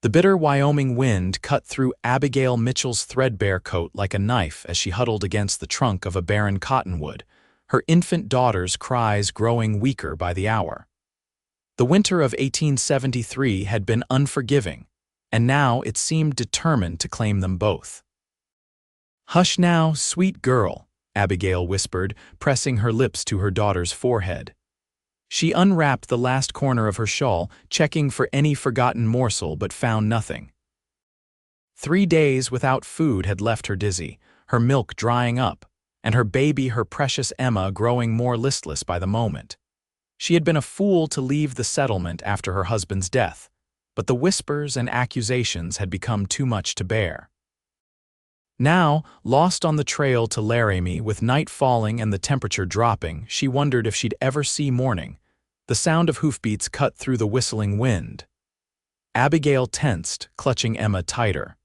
The bitter Wyoming wind cut through Abigail Mitchell's threadbare coat like a knife as she huddled against the trunk of a barren cottonwood, her infant daughter's cries growing weaker by the hour. The winter of 1873 had been unforgiving, and now it seemed determined to claim them both. "Hush now, sweet girl," Abigail whispered, pressing her lips to her daughter's forehead. She unwrapped the last corner of her shawl, checking for any forgotten morsel, but found nothing. 3 days without food had left her dizzy, her milk drying up, and her baby, her precious Emma, growing more listless by the moment. She had been a fool to leave the settlement after her husband's death, but the whispers and accusations had become too much to bear. Now, lost on the trail to Laramie, with night falling and the temperature dropping, she wondered if she'd ever see morning. The sound of hoofbeats cut through the whistling wind. Abigail tensed, clutching Emma tighter.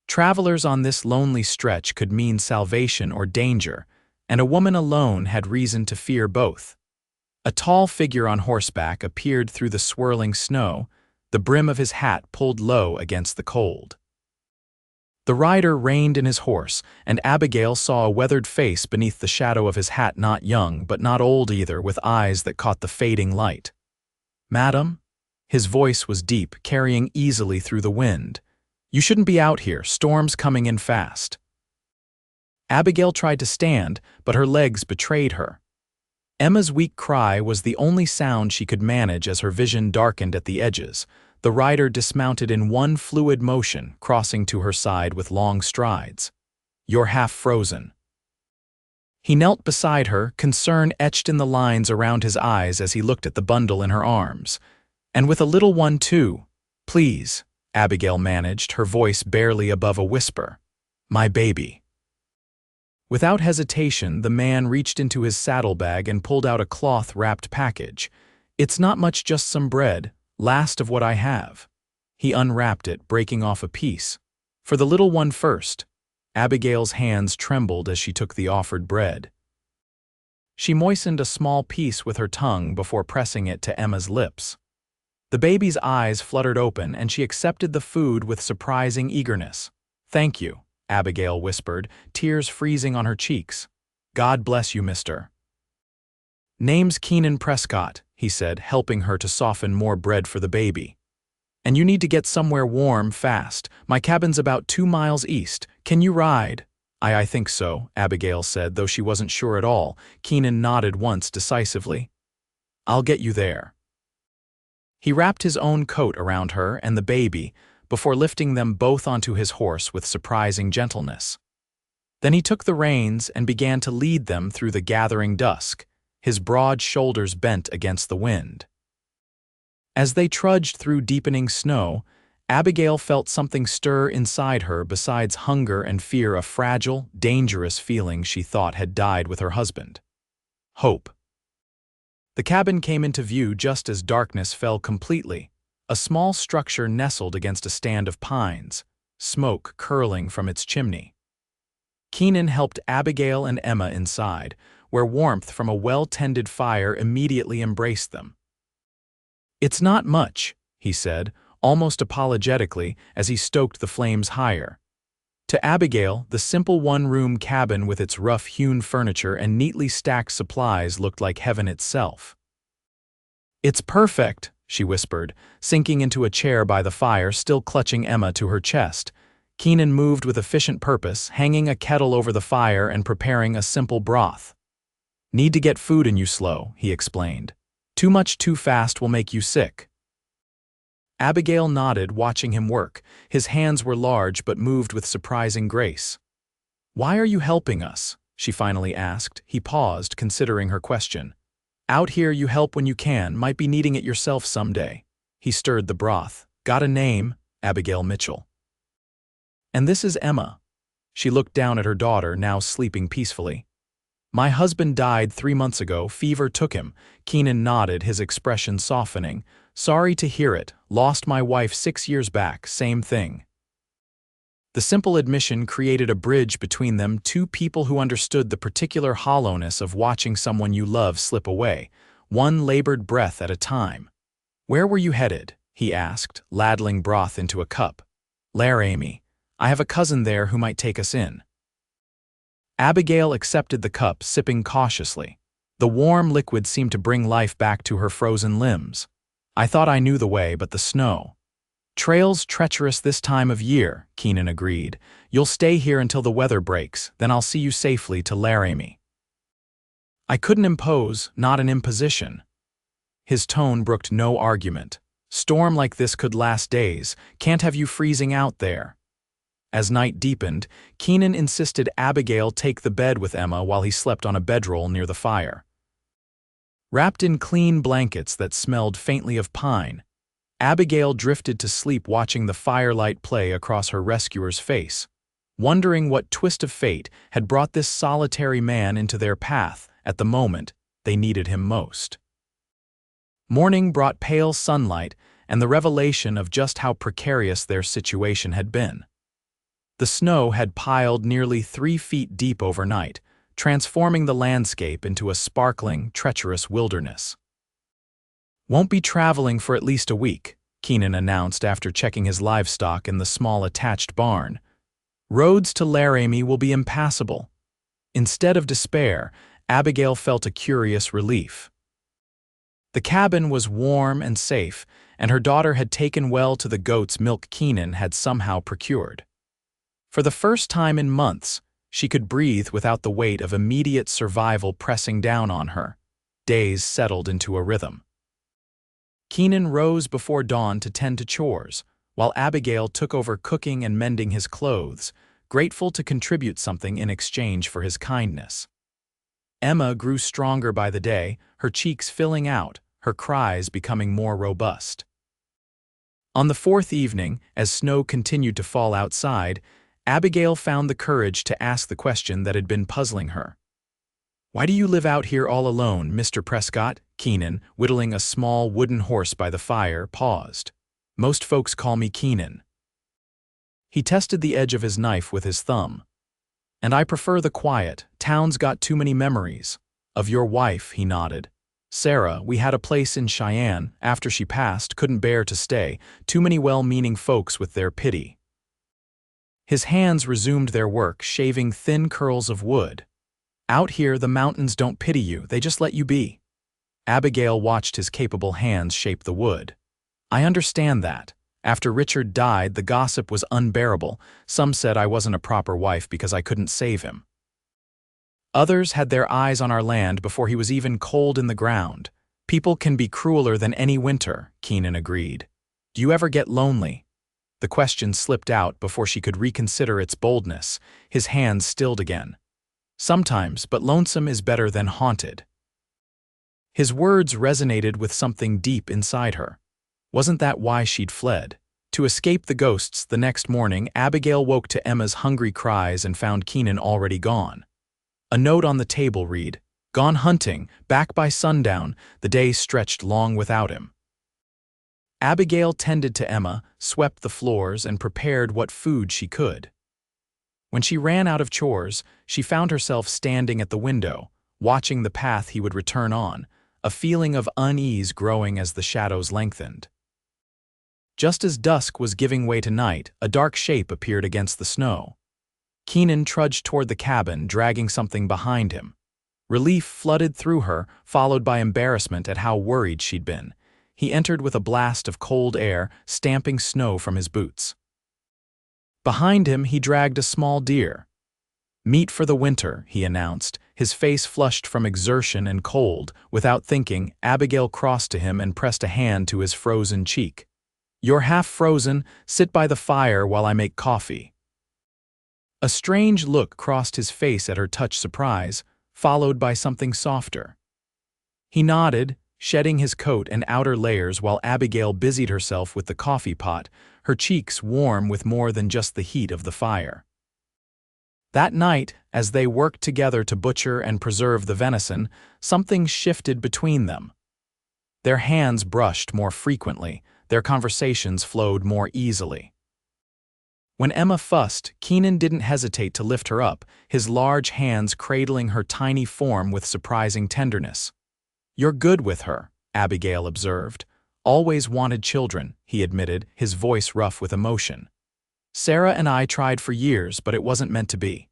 Travelers on this lonely stretch could mean salvation or danger, and a woman alone had reason to fear both. A tall figure on horseback appeared through the swirling snow, the brim of his hat pulled low against the cold. The rider reined in his horse, and Abigail saw a weathered face beneath the shadow of his hat, not young, but not old either, with eyes that caught the fading light. "Madam?" His voice was deep, carrying easily through the wind. "You shouldn't be out here, storm's coming in fast." Abigail tried to stand, but her legs betrayed her. Emma's weak cry was the only sound she could manage as her vision darkened at the edges. The rider dismounted in one fluid motion, crossing to her side with long strides. "You're half frozen." He knelt beside her, concern etched in the lines around his eyes as he looked at the bundle in her arms. "And with a little one too. Please," Abigail managed, her voice barely above a whisper. "My baby." Without hesitation, the man reached into his saddlebag and pulled out a cloth-wrapped package. "It's not much, just some bread. Last of what I have." He unwrapped it, breaking off a piece. "For the little one first." Abigail's hands trembled as she took the offered bread. She moistened a small piece with her tongue before pressing it to Emma's lips. The baby's eyes fluttered open, and she accepted the food with surprising eagerness. "Thank you," Abigail whispered, tears freezing on her cheeks. "God bless you, mister." "Name's Keenan Prescott," he said, helping her to soften more bread for the baby. "And you need to get somewhere warm fast. My cabin's about 2 miles east. Can you ride?" I think so," Abigail said, though she wasn't sure at all. Keenan nodded once decisively. "I'll get you there." He wrapped his own coat around her and the baby before lifting them both onto his horse with surprising gentleness. Then he took the reins and began to lead them through the gathering dusk, his broad shoulders bent against the wind. As they trudged through deepening snow, Abigail felt something stir inside her besides hunger and fear, a fragile, dangerous feeling she thought had died with her husband. Hope. The cabin came into view just as darkness fell completely, a small structure nestled against a stand of pines, smoke curling from its chimney. Keenan helped Abigail and Emma inside, where warmth from a well-tended fire immediately embraced them. "It's not much," he said, almost apologetically, as he stoked the flames higher. To Abigail, the simple one-room cabin with its rough-hewn furniture and neatly stacked supplies looked like heaven itself. "It's perfect," she whispered, sinking into a chair by the fire, still clutching Emma to her chest. Keenan moved with efficient purpose, hanging a kettle over the fire and preparing a simple broth. "Need to get food in you slow," he explained. "Too much too fast will make you sick." Abigail nodded, watching him work. His hands were large but moved with surprising grace. "Why are you helping us?" she finally asked. He paused, considering her question. "Out here you help when you can, might be needing it yourself someday." He stirred the broth. "Got a name?" "Abigail Mitchell." "And this is Emma." She looked down at her daughter, now sleeping peacefully. "My husband died 3 months ago, fever took him." Keenan nodded, his expression softening. "Sorry to hear it, lost my wife 6 years back, same thing." The simple admission created a bridge between them, two people who understood the particular hollowness of watching someone you love slip away, one labored breath at a time. "Where were you headed?" he asked, ladling broth into a cup. "Amy, I have a cousin there who might take us in." Abigail accepted the cup, sipping cautiously. The warm liquid seemed to bring life back to her frozen limbs. "I thought I knew the way, but the snow." "Trail's treacherous this time of year," Keenan agreed. "You'll stay here until the weather breaks, then I'll see you safely to Amy." "I couldn't impose, not an imposition." His tone brooked no argument. "Storm like this could last days, can't have you freezing out there." As night deepened, Keenan insisted Abigail take the bed with Emma while he slept on a bedroll near the fire. Wrapped in clean blankets that smelled faintly of pine, Abigail drifted to sleep watching the firelight play across her rescuer's face, wondering what twist of fate had brought this solitary man into their path at the moment they needed him most. Morning brought pale sunlight and the revelation of just how precarious their situation had been. The snow had piled nearly 3 feet deep overnight, transforming the landscape into a sparkling, treacherous wilderness. "Won't be traveling for at least a week," Keenan announced after checking his livestock in the small attached barn. "Roads to Amy will be impassable." Instead of despair, Abigail felt a curious relief. The cabin was warm and safe, and her daughter had taken well to the goat's milk Keenan had somehow procured. For the first time in months, she could breathe without the weight of immediate survival pressing down on her. Days settled into a rhythm. Keenan rose before dawn to tend to chores, while Abigail took over cooking and mending his clothes, grateful to contribute something in exchange for his kindness. Emma grew stronger by the day, her cheeks filling out, her cries becoming more robust. On the 4th evening, as snow continued to fall outside, Abigail found the courage to ask the question that had been puzzling her. "Why do you live out here all alone, Mr. Prescott?" Keenan, whittling a small wooden horse by the fire, paused. "Most folks call me Keenan." He tested the edge of his knife with his thumb. "And I prefer the quiet. Town's got too many memories." "Of your wife," he nodded. "Sarah, we had a place in Cheyenne. After she passed, couldn't bear to stay. Too many well-meaning folks with their pity." His hands resumed their work, shaving thin curls of wood. "Out here, the mountains don't pity you, they just let you be." Abigail watched his capable hands shape the wood. "I understand that. After Richard died, the gossip was unbearable. Some said I wasn't a proper wife because I couldn't save him. Others had their eyes on our land before he was even cold in the ground. People can be crueler than any winter," Keenan agreed. "Do you ever get lonely?" The question slipped out before she could reconsider its boldness. His hands stilled again. "Sometimes, but lonesome is better than haunted." His words resonated with something deep inside her. Wasn't that why she'd fled? To escape the ghosts, the next morning, Abigail woke to Emma's hungry cries and found Keenan already gone. A note on the table read, "Gone hunting, back by sundown." The day stretched long without him. Abigail tended to Emma, swept the floors, and prepared what food she could. When she ran out of chores, she found herself standing at the window, watching the path he would return on, a feeling of unease growing as the shadows lengthened. Just as dusk was giving way to night, a dark shape appeared against the snow. Keenan trudged toward the cabin, dragging something behind him. Relief flooded through her, followed by embarrassment at how worried she'd been. He entered with a blast of cold air, stamping snow from his boots. Behind him, he dragged a small deer. "Meat for the winter," he announced, his face flushed from exertion and cold. Without thinking, Abigail crossed to him and pressed a hand to his frozen cheek. "You're half frozen. Sit by the fire while I make coffee." A strange look crossed his face at her touch surprise, followed by something softer. He nodded, shedding his coat and outer layers while Abigail busied herself with the coffee pot, her cheeks warm with more than just the heat of the fire. That night, as they worked together to butcher and preserve the venison, something shifted between them. Their hands brushed more frequently, their conversations flowed more easily. When Emma fussed, Keenan didn't hesitate to lift her up, his large hands cradling her tiny form with surprising tenderness. "You're good with her," Abigail observed. Always wanted children, he admitted, his voice rough with emotion. Sarah and I tried for years, but it wasn't meant to be.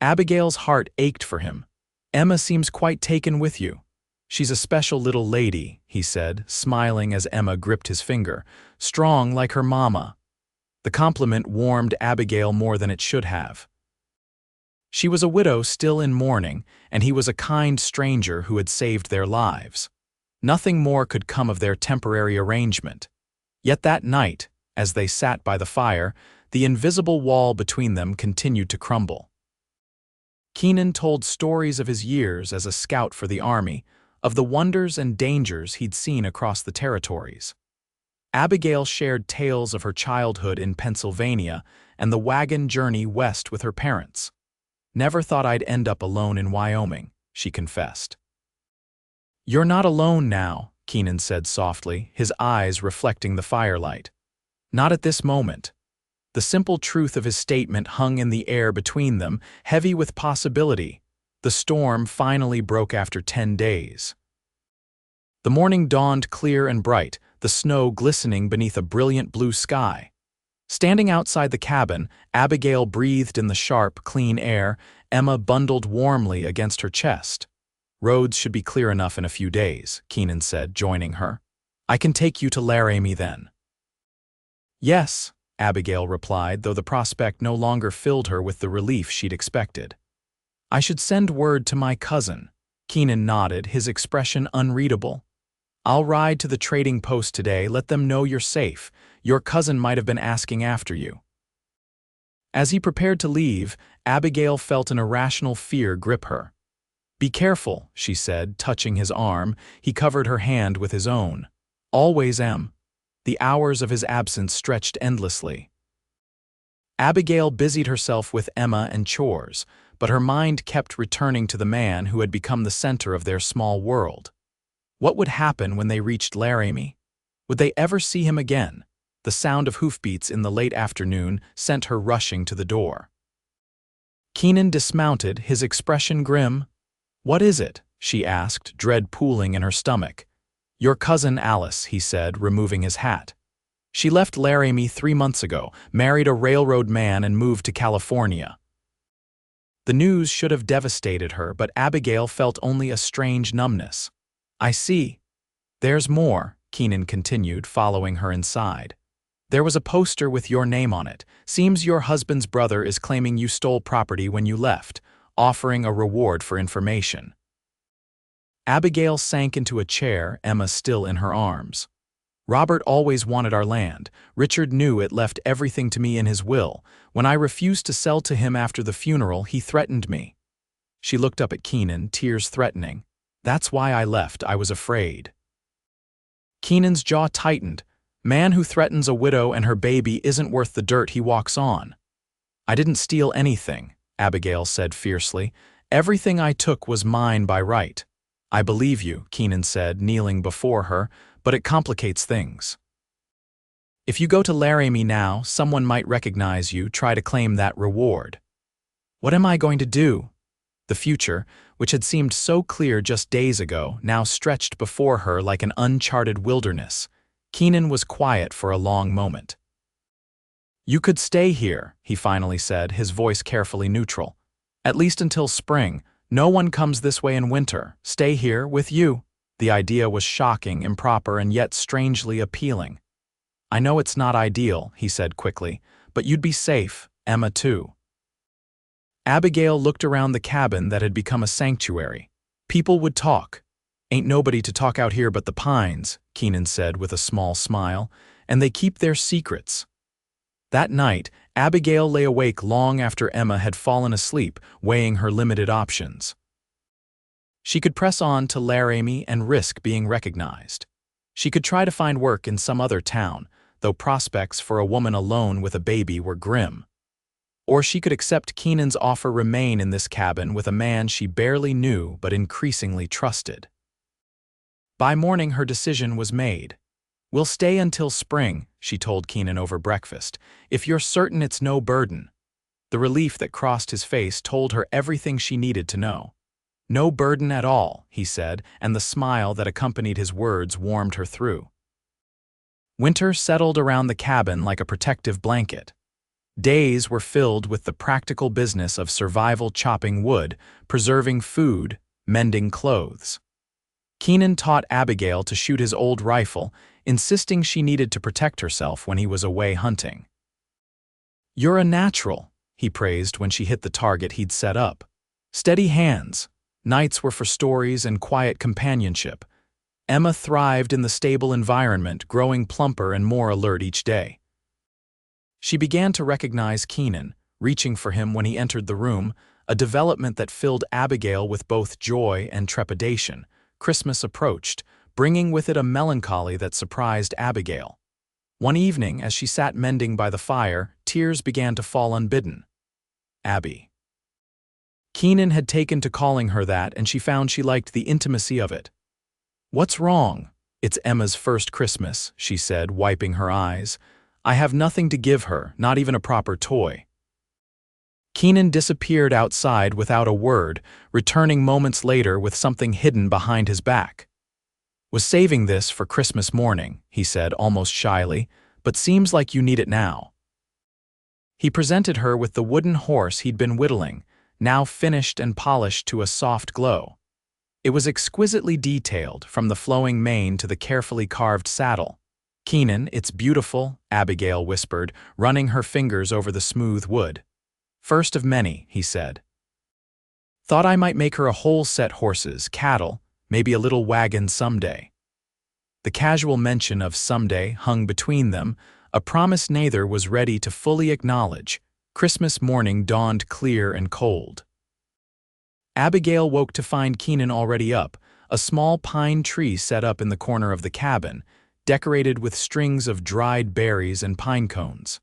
Abigail's heart ached for him. Emma seems quite taken with you. She's a special little lady, he said, smiling as Emma gripped his finger. Strong like her mama. The compliment warmed Abigail more than it should have. She was a widow still in mourning, and he was a kind stranger who had saved their lives. Nothing more could come of their temporary arrangement. Yet that night, as they sat by the fire, the invisible wall between them continued to crumble. Keenan told stories of his years as a scout for the army, of the wonders and dangers he'd seen across the territories. Abigail shared tales of her childhood in Pennsylvania and the wagon journey west with her parents. Never thought I'd end up alone in Wyoming, she confessed. You're not alone now, Keenan said softly, his eyes reflecting the firelight. Not at this moment. The simple truth of his statement hung in the air between them, heavy with possibility. The storm finally broke after 10 days. The morning dawned clear and bright, the snow glistening beneath a brilliant blue sky. Standing outside the cabin, Abigail breathed in the sharp, clean air, Emma bundled warmly against her chest. Roads should be clear enough in a few days, Keenan said, joining her. I can take you to Laramie then. Yes, Abigail replied, though the prospect no longer filled her with the relief she'd expected. I should send word to my cousin. Keenan nodded, his expression unreadable. I'll ride to the trading post today, let them know you're safe. Your cousin might have been asking after you. As he prepared to leave, Abigail felt an irrational fear grip her. Be careful, she said, touching his arm. He covered her hand with his own. Always Em. The hours of his absence stretched endlessly. Abigail busied herself with Emma and chores, but her mind kept returning to the man who had become the center of their small world. What would happen when they reached Laramie? Would they ever see him again? The sound of hoofbeats in the late afternoon sent her rushing to the door. Keenan dismounted, his expression grim. What is it? She asked, dread pooling in her stomach. Your cousin Alice, he said, removing his hat. She left Laramie 3 months ago, married a railroad man and moved to California. The news should have devastated her, but Abigail felt only a strange numbness. I see. There's more, Keenan continued, following her inside. There was a poster with your name on it. Seems your husband's brother is claiming you stole property when you left, offering a reward for information. Abigail sank into a chair, Emma still in her arms. Robert always wanted our land. Richard knew it left everything to me in his will. When I refused to sell to him after the funeral, he threatened me. She looked up at Keenan, tears threatening. That's why I left, I was afraid. Keenan's jaw tightened. Man who threatens a widow and her baby isn't worth the dirt he walks on. I didn't steal anything, Abigail said fiercely. Everything I took was mine by right. I believe you, Keenan said, kneeling before her, but it complicates things. If you go to Laramie now, someone might recognize you, try to claim that reward. What am I going to do? The future, which had seemed so clear just days ago, now stretched before her like an uncharted wilderness. Keenan was quiet for a long moment. You could stay here, he finally said, his voice carefully neutral. At least until spring. No one comes this way in winter. Stay here with you. The idea was shocking, improper, and yet strangely appealing. I know it's not ideal, he said quickly, but you'd be safe, Emma too. Abigail looked around the cabin that had become a sanctuary. People would talk. Ain't nobody to talk out here but the pines, Keenan said with a small smile, and they keep their secrets. That night, Abigail lay awake long after Emma had fallen asleep, weighing her limited options. She could press on to Laramie and risk being recognized. She could try to find work in some other town, though prospects for a woman alone with a baby were grim. Or she could accept Keenan's offer, remain in this cabin with a man she barely knew but increasingly trusted. By morning her decision was made. We'll stay until spring, she told Keenan over breakfast, if you're certain it's no burden. The relief that crossed his face told her everything she needed to know. No burden at all, he said, and the smile that accompanied his words warmed her through. Winter settled around the cabin like a protective blanket. Days were filled with the practical business of survival, chopping wood, preserving food, mending clothes. Keenan taught Abigail to shoot his old rifle, insisting she needed to protect herself when he was away hunting. "You're a natural," he praised when she hit the target he'd set up. "Steady hands." Nights were for stories and quiet companionship. Emma thrived in the stable environment, growing plumper and more alert each day. She began to recognize Keenan, reaching for him when he entered the room, a development that filled Abigail with both joy and trepidation. Christmas approached, bringing with it a melancholy that surprised Abigail. One evening, as she sat mending by the fire, tears began to fall unbidden. Abby. Keenan had taken to calling her that, and she found she liked the intimacy of it. "What's wrong?" "It's Emma's first Christmas," she said, wiping her eyes. "I have nothing to give her, not even a proper toy." Keenan disappeared outside without a word, returning moments later with something hidden behind his back. "Was saving this for Christmas morning," he said almost shyly, "but seems like you need it now." He presented her with the wooden horse he'd been whittling, now finished and polished to a soft glow. It was exquisitely detailed, from the flowing mane to the carefully carved saddle. "Keenan, it's beautiful," Abigail whispered, running her fingers over the smooth wood. "First of many," he said. "Thought I might make her a whole set horses, cattle, maybe a little wagon someday." The casual mention of someday hung between them, a promise neither was ready to fully acknowledge. Christmas morning dawned clear and cold. Abigail woke to find Keenan already up, a small pine tree set up in the corner of the cabin, decorated with strings of dried berries and pine cones.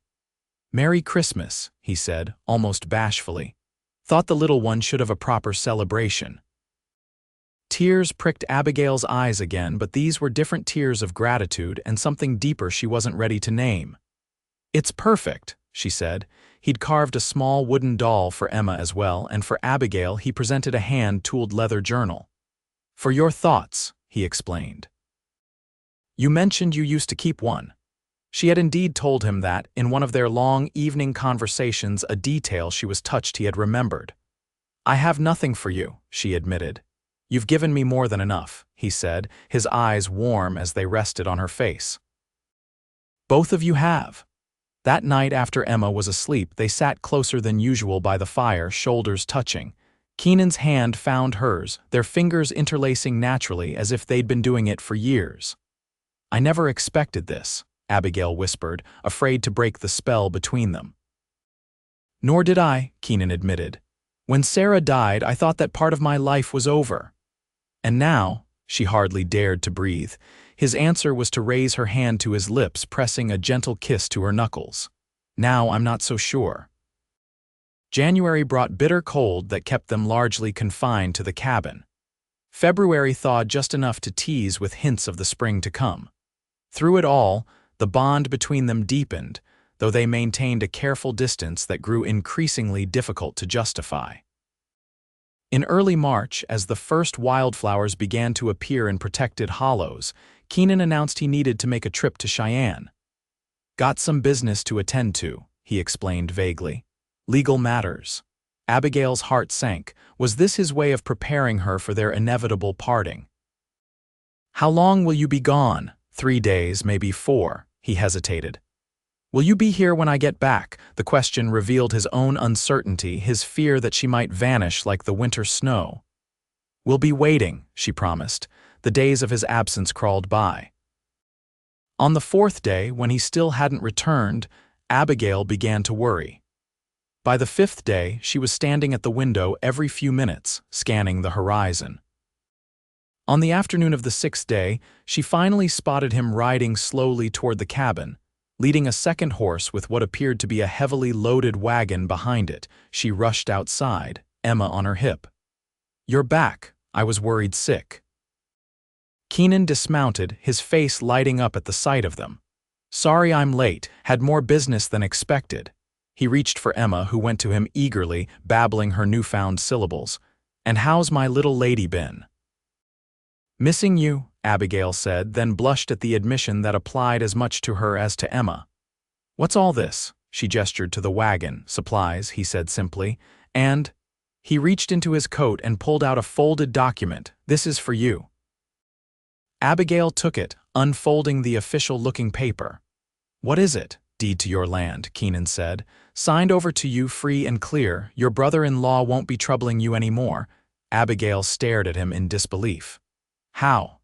"Merry Christmas," he said, almost bashfully. "Thought the little one should have a proper celebration." Tears pricked Abigail's eyes again, but these were different tears of gratitude and something deeper she wasn't ready to name. "It's perfect," she said. He'd carved a small wooden doll for Emma as well, and for Abigail he presented a hand-tooled leather journal. "For your thoughts," he explained. "You mentioned you used to keep one." She had indeed told him that, in one of their long evening conversations, a detail she was touched he had remembered. "I have nothing for you," she admitted. "You've given me more than enough," he said, his eyes warm as they rested on her face. "Both of you have." That night after Emma was asleep, they sat closer than usual by the fire, shoulders touching. Keenan's hand found hers, their fingers interlacing naturally as if they'd been doing it for years. "I never expected this," Abigail whispered, afraid to break the spell between them. "Nor did I," Keenan admitted. "When Sarah died, I thought that part of my life was over. And now," she hardly dared to breathe. His answer was to raise her hand to his lips, pressing a gentle kiss to her knuckles. "Now I'm not so sure." January brought bitter cold that kept them largely confined to the cabin. February thawed just enough to tease with hints of the spring to come. Through it all, the bond between them deepened, though they maintained a careful distance that grew increasingly difficult to justify. In early March, as the first wildflowers began to appear in protected hollows, Keenan announced he needed to make a trip to Cheyenne. "Got some business to attend to," he explained vaguely. "Legal matters." Abigail's heart sank. Was this his way of preparing her for their inevitable parting? "How long will you be gone?" 3 days, maybe 4, he hesitated. "Will you be here when I get back?" The question revealed his own uncertainty, his fear that she might vanish like the winter snow. "We'll be waiting," she promised. The days of his absence crawled by. On the 4th day, when he still hadn't returned, Abigail began to worry. By the 5th day, she was standing at the window every few minutes, scanning the horizon. On the afternoon of the 6th day, she finally spotted him riding slowly toward the cabin, leading a second horse with what appeared to be a heavily loaded wagon behind it. She rushed outside, Emma on her hip. "You're back. I was worried sick." Keenan dismounted, his face lighting up at the sight of them. "Sorry I'm late, had more business than expected." He reached for Emma, who went to him eagerly, babbling her newfound syllables. And how's my little lady been?" "Missing you," Abigail said, then blushed at the admission that applied as much to her as to Emma. "What's all this?" She gestured to the wagon. "Supplies," he said simply, and he reached into his coat and pulled out a folded document. "This is for you." Abigail took it, unfolding the official-looking paper. "What is it?" "Deed to your land," Keenan said. "Signed over to you free and clear. Your brother-in-law won't be troubling you anymore." Abigail stared at him in disbelief. "How?"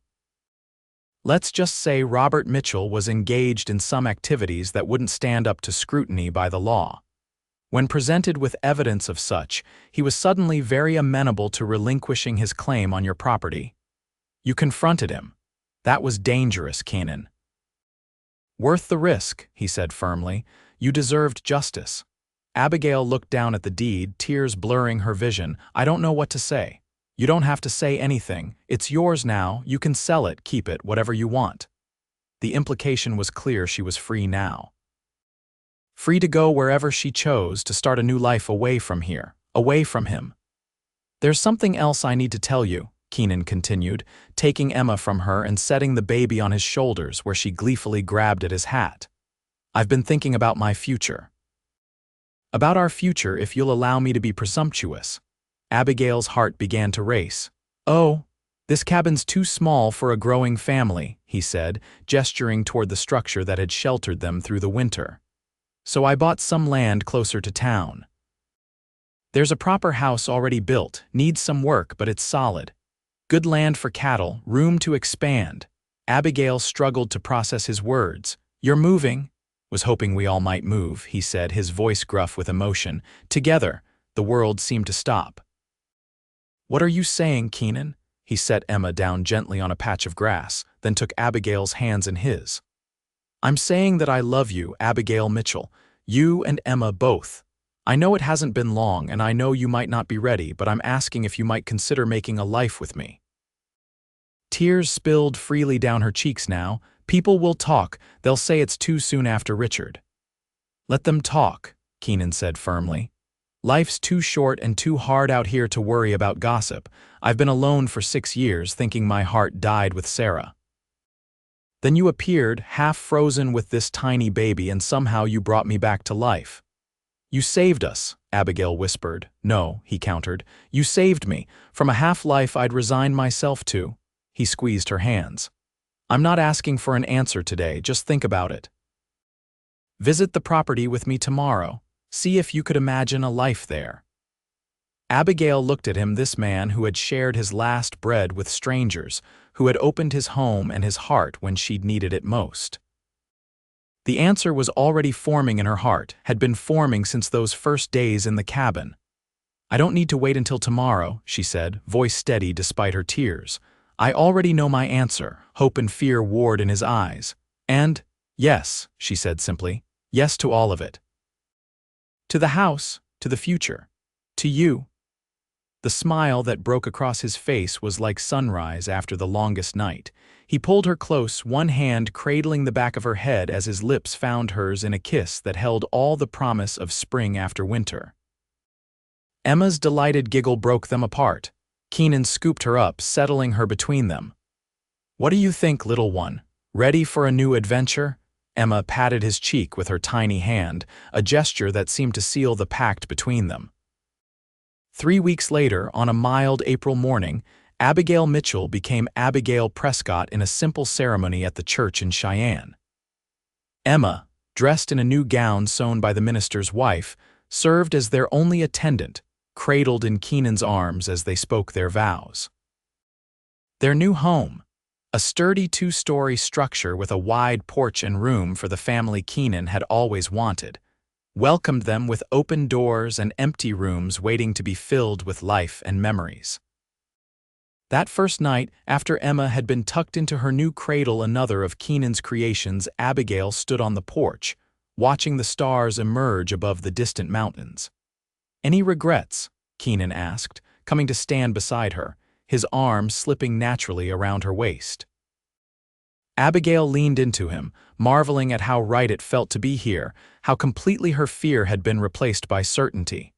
"Let's just say Robert Mitchell was engaged in some activities that wouldn't stand up to scrutiny by the law. When presented with evidence of such, he was suddenly very amenable to relinquishing his claim on your property. You confronted him. That was dangerous, Keenan." "Worth the risk," he said firmly. "You deserved justice." Abigail looked down at the deed, tears blurring her vision. "I don't know what to say." "You don't have to say anything. It's yours now. You can sell it, keep it, whatever you want." The implication was clear. She was free now. Free to go wherever she chose, to start a new life away from here, away from him. "There's something else I need to tell you," Keenan continued, taking Emma from her and setting the baby on his shoulders where she gleefully grabbed at his hat. "I've been thinking about my future." "About our future, if you'll allow me to be presumptuous." Abigail's heart began to race. "Oh, this cabin's too small for a growing family," he said, gesturing toward the structure that had sheltered them through the winter. "So I bought some land closer to town. There's a proper house already built, needs some work, but it's solid. Good land for cattle, room to expand." Abigail struggled to process his words. "You're moving?" "Was hoping we all might move," he said, his voice gruff with emotion. "Together." The world seemed to stop. "What are you saying, Keenan?" He set Emma down gently on a patch of grass, then took Abigail's hands in his. "I'm saying that I love you, Abigail Mitchell. You and Emma both. I know it hasn't been long, and I know you might not be ready, but I'm asking if you might consider making a life with me." Tears spilled freely down her cheeks now. "People will talk. They'll say it's too soon after Richard." "Let them talk," Keenan said firmly. "Life's too short and too hard out here to worry about gossip. I've been alone for 6 years, thinking my heart died with Sarah. Then you appeared, half frozen with this tiny baby, and somehow you brought me back to life." "You saved us," Abigail whispered. "No," he countered. "You saved me, from a half-life I'd resigned myself to." He squeezed her hands. "I'm not asking for an answer today, just think about it. Visit the property with me tomorrow. See if you could imagine a life there." Abigail looked at him, this man who had shared his last bread with strangers, who had opened his home and his heart when she'd needed it most. The answer was already forming in her heart, had been forming since those first days in the cabin. "I don't need to wait until tomorrow," she said, voice steady despite her tears. "I already know my answer." Hope and fear warred in his eyes. "And, yes," she said simply, "yes to all of it. To the house, to the future, to you." The smile that broke across his face was like sunrise after the longest night. He pulled her close, one hand cradling the back of her head as his lips found hers in a kiss that held all the promise of spring after winter. Emma's delighted giggle broke them apart. Keenan scooped her up, settling her between them. "What do you think, little one? Ready for a new adventure?" Emma patted his cheek with her tiny hand, a gesture that seemed to seal the pact between them. 3 weeks later, on a mild April morning, Abigail Mitchell became Abigail Prescott in a simple ceremony at the church in Cheyenne. Emma, dressed in a new gown sewn by the minister's wife, served as their only attendant, cradled in Keenan's arms as they spoke their vows. Their new home, a sturdy 2-story structure with a wide porch and room for the family Keenan had always wanted, welcomed them with open doors and empty rooms waiting to be filled with life and memories. That first night, after Emma had been tucked into her new cradle, another of Keenan's creations, Abigail stood on the porch, watching the stars emerge above the distant mountains. "Any regrets?" Keenan asked, coming to stand beside her, his arm slipping naturally around her waist. Abigail leaned into him, marveling at how right it felt to be here, how completely her fear had been replaced by certainty.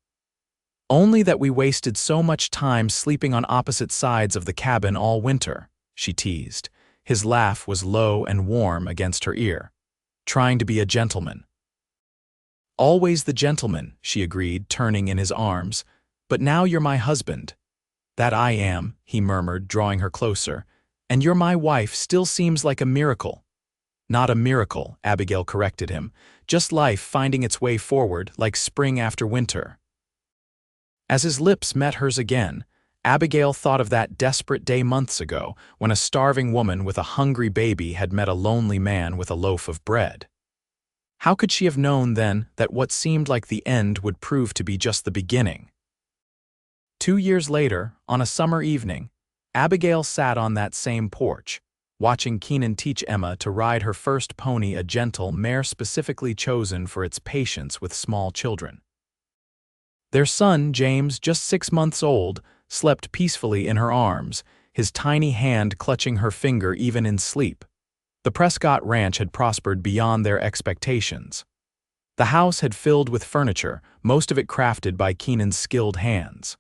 Only that we wasted so much time sleeping on opposite sides of the cabin all winter, she teased. His laugh was low and warm against her ear. Trying to be a gentleman. Always the gentleman, she agreed, turning in his arms. But now you're my husband. That I am, he murmured, drawing her closer. And you're my wife still seems like a miracle. Not a miracle, Abigail corrected him. Just life finding its way forward like spring after winter. As his lips met hers again, Abigail thought of that desperate day months ago when a starving woman with a hungry baby had met a lonely man with a loaf of bread. How could she have known then that what seemed like the end would prove to be just the beginning? 2 years later, on a summer evening, Abigail sat on that same porch, watching Keenan teach Emma to ride her first pony, a gentle mare specifically chosen for its patience with small children. Their son, James, just 6 months old, slept peacefully in her arms, his tiny hand clutching her finger even in sleep. The Prescott ranch had prospered beyond their expectations. The house had filled with furniture, most of it crafted by Keenan's skilled hands.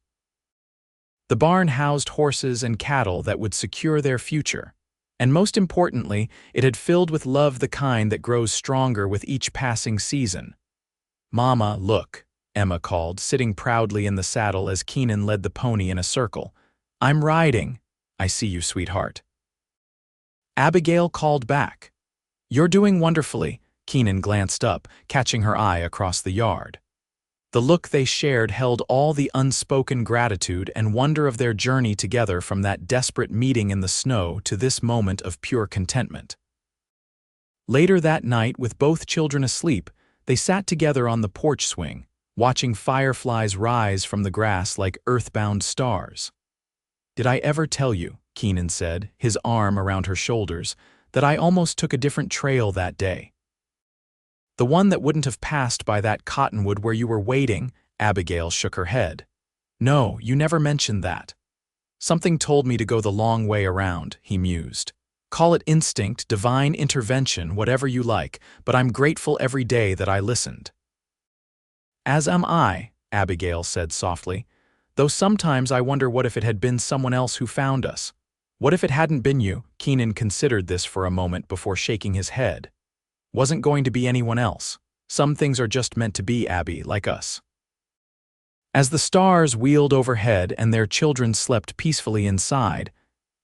The barn housed horses and cattle that would secure their future, and most importantly, it had filled with love, the kind that grows stronger with each passing season. "Mama, look," Emma called, sitting proudly in the saddle as Keenan led the pony in a circle. "I'm riding." "I see you, sweetheart." Abigail called back. "You're doing wonderfully." Keenan glanced up, catching her eye across the yard. The look they shared held all the unspoken gratitude and wonder of their journey together, from that desperate meeting in the snow to this moment of pure contentment. Later that night, with both children asleep, they sat together on the porch swing, watching fireflies rise from the grass like earthbound stars. "Did I ever tell you," Keenan said, his arm around her shoulders, "that I almost took a different trail that day?" "The one that wouldn't have passed by that cottonwood where you were waiting?" Abigail shook her head. "No, you never mentioned that." "Something told me to go the long way around," he mused. "Call it instinct, divine intervention, whatever you like, but I'm grateful every day that I listened." "As am I," Abigail said softly, "though sometimes I wonder what if it had been someone else who found us. What if it hadn't been you?" Keenan considered this for a moment before shaking his head. "Wasn't going to be anyone else. Some things are just meant to be, Abby, like us." As the stars wheeled overhead and their children slept peacefully inside,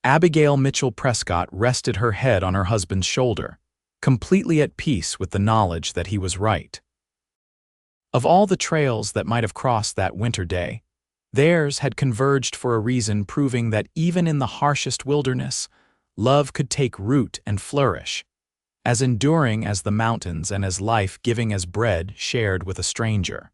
Abigail Mitchell Prescott rested her head on her husband's shoulder, completely at peace with the knowledge that he was right. Of all the trails that might have crossed that winter day, theirs had converged for a reason, proving that even in the harshest wilderness, love could take root and flourish, as enduring as the mountains and as life-giving as bread shared with a stranger.